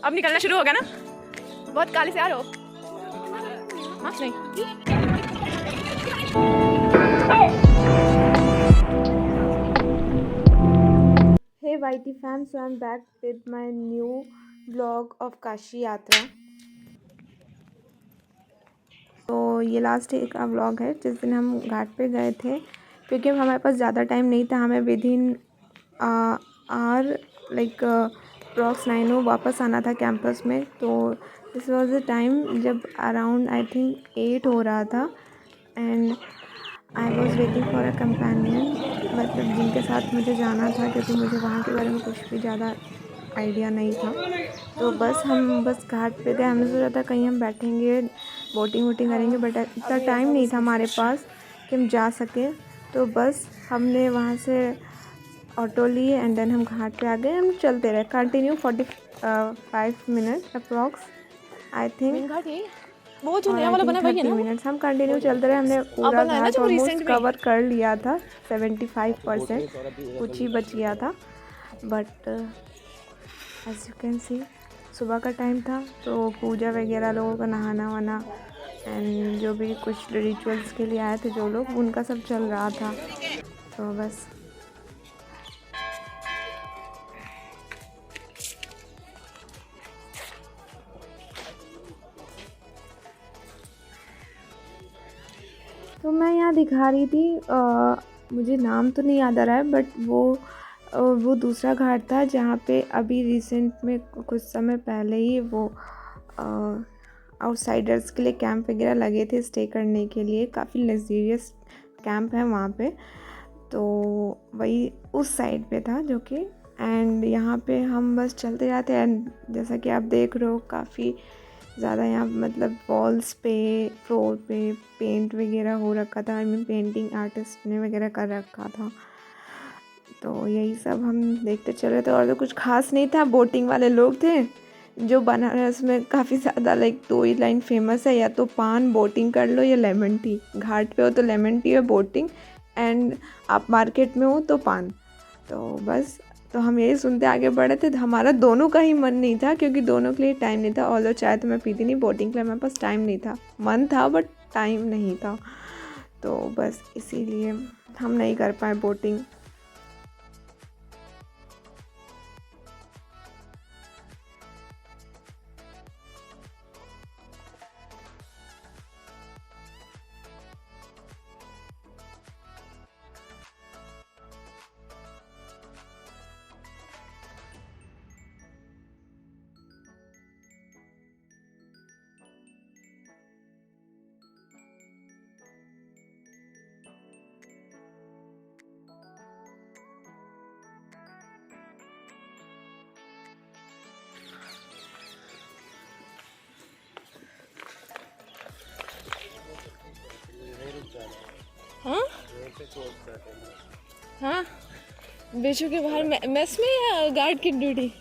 अब निकलना शुरू हो गया ना, बहुत काले से आ रहे हो। मास्क नहीं। Hey YT fam, so I'm back with my new vlog of Kashi यात्रा। तो ये लास्ट डे का व्लॉग है जिस दिन हम घाट पे गए थे, क्योंकि हमारे पास ज़्यादा टाइम नहीं था। हमें with in are like approx 9 वापस आना था कैंपस में। तो दिस वाज द टाइम जब अराउंड आई थिंक 8 हो रहा था and I was waiting for a companion, मतलब जिनके साथ मुझे जाना था, क्योंकि मुझे वहाँ के बारे में कुछ भी ज़्यादा आइडिया नहीं था। तो हम बस घाट पे गए। हमने सोचा था कहीं हम बैठेंगे, बोटिंग वोटिंग करेंगे, बट इतना टाइम नहीं था हमारे पास कि हम जा सकें। तो बस हमने वहाँ से ऑटो लिए एंड देन हम घाट पे आ गए। हम चलते रहे continue 45 minute approx I think, वो जो और नया आई वाला थिंक बना वही है 30 ना? मिनट्स हम कंटिन्यू चलते रहे। हमने अब पूरा बना है ना घाट जो ऑलमोस्ट रिसेंट में। कवर कर लिया था। 75% कुछ ही बच गया था, but as you can see सुबह का टाइम था, तो पूजा वगैरह, लोगों का नहाना वाना एंड जो भी कुछ रिचुअल्स के लिए आए थे जो लोग, उनका सब चल रहा था। तो बस तो मैं यहाँ दिखा रही थी, मुझे नाम तो नहीं याद आ रहा है, बट वो दूसरा घाट था जहाँ पे अभी रिसेंट में कुछ समय पहले ही वो आउटसाइडर्स के लिए कैंप वगैरह लगे थे स्टे करने के लिए। काफ़ी लग्जरियस कैंप है वहाँ पे। तो वही उस साइड पे था जो कि, एंड यहाँ पे हम बस चलते जाते हैं। एंड जैसा कि आप देख रहे हो, काफ़ी ज़्यादा यहाँ मतलब वॉल्स पे, फ्लोर पे पेंट वगैरह हो रखा था। आई मीन पेंटिंग आर्टिस्ट ने वगैरह कर रखा था। तो यही सब हम देखते चल रहे थे, और तो कुछ खास नहीं था। बोटिंग वाले लोग थे जो बनारस में काफ़ी ज़्यादा लाइक 2 ही लाइन फेमस है, या तो पान बोटिंग कर लो या लेमन टी। घाट पे हो तो लेमन टी है बोटिंग, एंड आप मार्केट में हो तो पान। तो बस, तो हम यही सुनते आगे बढ़े थे। हमारा दोनों का ही मन नहीं था, क्योंकि दोनों के लिए टाइम नहीं था। ऑल्दो चाय तो मैं पीती नहीं, बोटिंग के लिए हमारे पास टाइम नहीं था। मन था बट टाइम नहीं था, तो बस इसीलिए हम नहीं कर पाए बोटिंग। हाँ हाँ, बेचू के बाहर मेस में या गार्ड की ड्यूटी?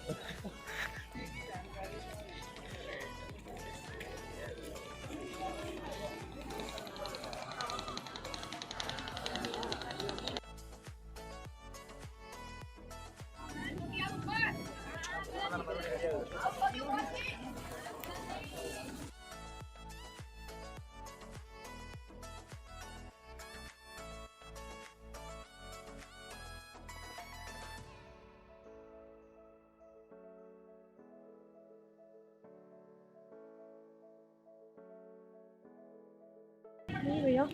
नहीं भैया।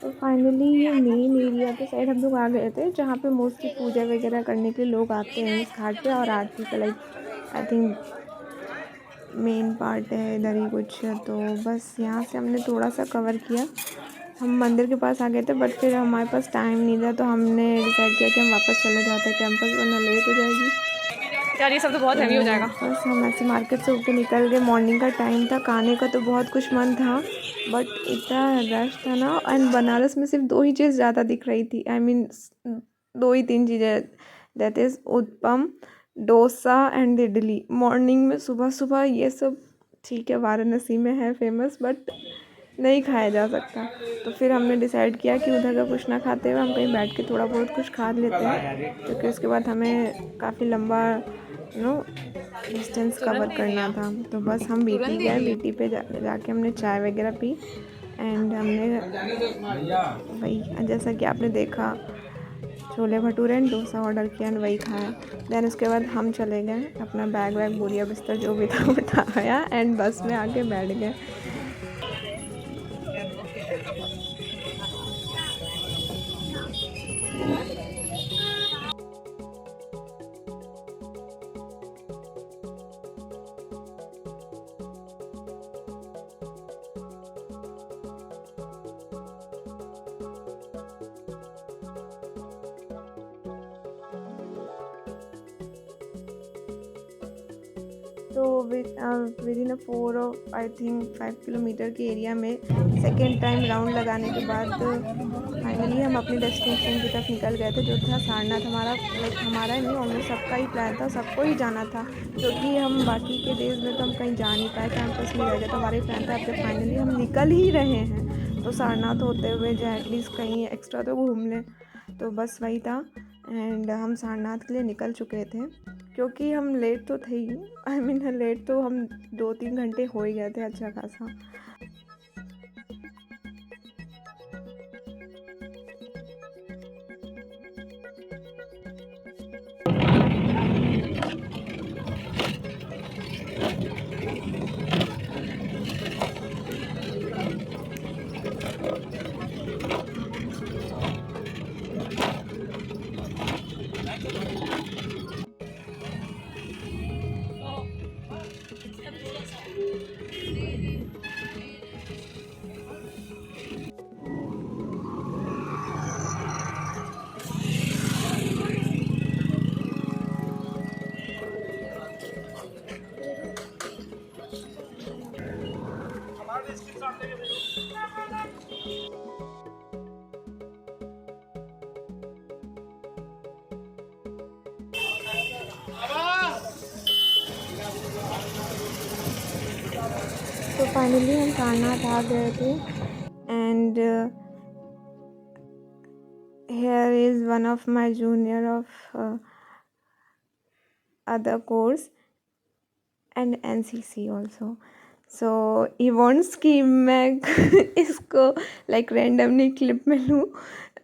तो फाइनली ये मेन एरिया के साइड हम लोग आ गए थे, जहाँ पे मोस्टली पूजा वगैरह करने के लिए लोग आते हैं इस घाट पे, और आरती का like I think main part है इधर ही कुछ। तो बस यहाँ से हमने थोड़ा सा कवर किया। हम मंदिर के पास आ गए थे, बट फिर हमारे पास टाइम नहीं था, तो हमने डिसाइड किया कि हम वापस चले जाते हैं कैंपस, वरना लेट हो जाएगी। यार ये सब तो बहुत तो हैवी हो जाएगा। बस हम ऐसे मार्केट से होके निकल गए। मॉर्निंग का टाइम था, खाने का तो बहुत कुछ मन था, बट इतना रश था ना। एंड बनारस में सिर्फ 2 ही चीज़ ज़्यादा दिख रही थी। आई मीन 2 ही 3 चीज़ें, that is uttapam, dosa and idli. Morning में सुबह सुबह ये सब ठीक है वाराणसी में है फेमस, बट नहीं खाया जा सकता। तो फिर हमने डिसाइड किया कि उधर का कुछ ना खाते हुए हम कहीं बैठ के थोड़ा बहुत कुछ खा लेते हैं, क्योंकि उसके बाद हमें काफ़ी लंबा डिस्टेंस कवर करना था। तो बस हम बीटी गए, बीटी पे जाके हमने चाय वगैरह पी एंड हमने वही जैसा कि आपने देखा छोले भटूरे एंड डोसा ऑर्डर किया एंड वही खाया। देन उसके बाद हम चले गए, अपना बैग वैग बोरिया बिस्तर जो भी था उठाया एंड बस में आके बैठ गए। तो विद इन 4 और आई थिंक 5 किलोमीटर के एरिया में सेकेंड टाइम राउंड लगाने के बाद फाइनली हम अपने डेस्टिनेशन की तरफ निकल गए थे, जो था सारनाथ। हमारा नहीं, ऑलमोस्ट सबका ही प्लान था, सबको ही जाना था, क्योंकि हम बाकी के डेज में तो हम कहीं जा नहीं पाए, कैंपस में रह गए। तो हमारे प्लान था अब जब फाइनली हम निकल ही रहे हैं तो सारनाथ होते हुए जो एटलीस्ट कहीं एक्स्ट्रा तो घूम लें। तो बस वही था एंड हम सारनाथ के लिए निकल चुके थे, क्योंकि हम लेट तो थे ही, आई मीन लेट तो हम 2-3 घंटे हो ही गए थे अच्छा खासा। तो फाइनली हम सारनाथ आ गए थे and here is one of my junior of other course and NCC also. So he wants कि मैं इसको like randomly clip में लूँ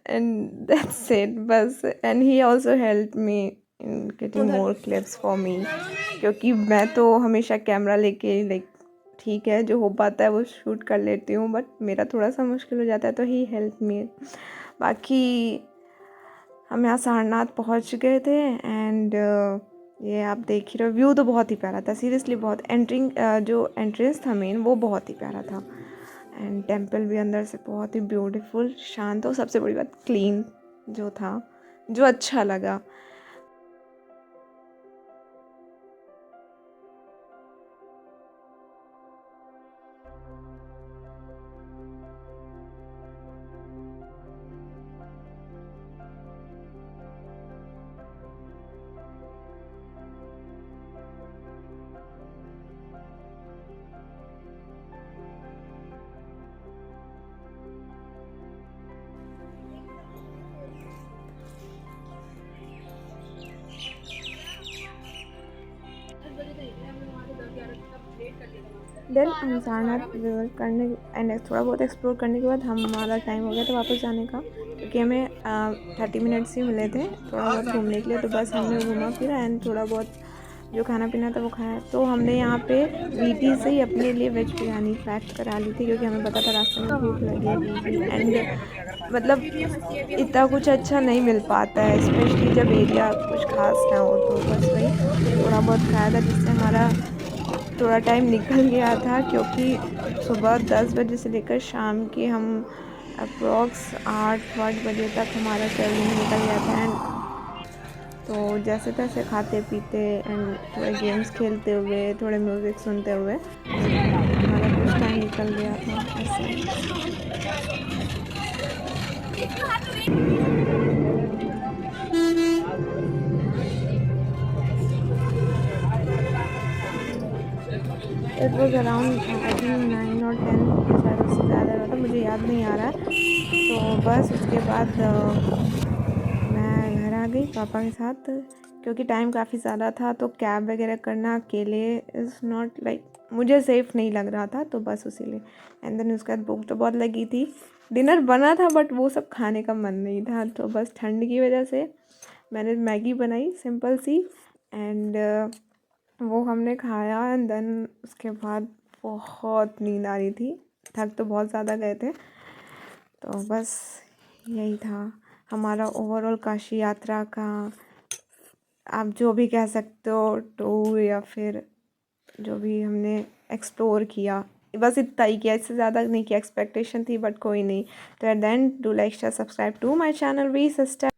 and that's it बस। and he also helped me in getting more clips for me, क्योंकि मैं तो हमेशा कैमरा लेके like ठीक है जो हो पाता है वो शूट कर लेती हूँ, बट मेरा थोड़ा सा मुश्किल हो जाता है, तो ही हेल्प मी। बाकी हम यहाँ सारनाथ पहुँच गए थे एंड ये आप देख ही रहे हो, व्यू तो बहुत ही प्यारा था सीरियसली, बहुत जो एंट्रेंस था मेन वो बहुत ही प्यारा था एंड टेंपल भी अंदर से बहुत ही ब्यूटीफुल शांत, और सबसे बड़ी बात क्लीन जो था, जो अच्छा लगा। देन हम सारनाथ करने एंड थोड़ा बहुत एक्सप्लोर करने के बाद हमारा टाइम हो गया था वापस जाने का, क्योंकि हमें 30 मिनट्स ही मिले थे थोड़ा बहुत घूमने के लिए। तो बस हमने घूमा फिरा एंड थोड़ा बहुत जो खाना पीना था वो खाया। तो हमने यहाँ पे बीटी से ही अपने लिए वेज बिरयानी पैक करा ली थी, क्योंकि हमें पता था रास्ते में भूख लगी एंड मतलब इतना कुछ अच्छा नहीं मिल पाता है, स्पेशली जब एरिया कुछ खास ना हो। तो बस वही थोड़ा बहुत खाया था, जिससे हमारा थोड़ा टाइम निकल गया था, क्योंकि सुबह 10 बजे से लेकर शाम के हम अप्रॉक्स 8 बजे तक हमारा ट्रैवलिंग निकल गया था एंड तो जैसे तैसे खाते पीते एंड थोड़े गेम्स खेलते हुए, थोड़े म्यूज़िक सुनते हुए हमारा कुछ टाइम निकल गया था ऐसे। It was around I think 9 और 10 शायद, उससे ज़्यादा हुआ था, मुझे याद नहीं आ रहा है। तो बस उसके बाद मैं घर आ गई पापा के साथ, क्योंकि टाइम काफ़ी ज़्यादा था, तो कैब वगैरह करना अकेले इज़ नॉट लाइक मुझे सेफ़ नहीं लग रहा था, तो बस उसीलिए। एंड देन उसके बाद भूख तो बहुत लगी थी, डिनर बना था बट वो सब खाने का मन नहीं था, तो बस ठंड की वजह से मैंने मैगी बनाई सिंपल सी, एंड वो हमने खाया। एंड देन उसके बाद बहुत नींद आ रही थी, थक तो बहुत ज़्यादा गए थे। तो बस यही था हमारा ओवरऑल काशी यात्रा का, आप जो भी कह सकते हो, टूर या फिर जो भी हमने एक्सप्लोर किया, बस इतना ही किया, इससे ज़्यादा नहीं किया। एक्सपेक्टेशन थी बट कोई नहीं। तो at the end do like share subscribe to my channel वी सिस्टर।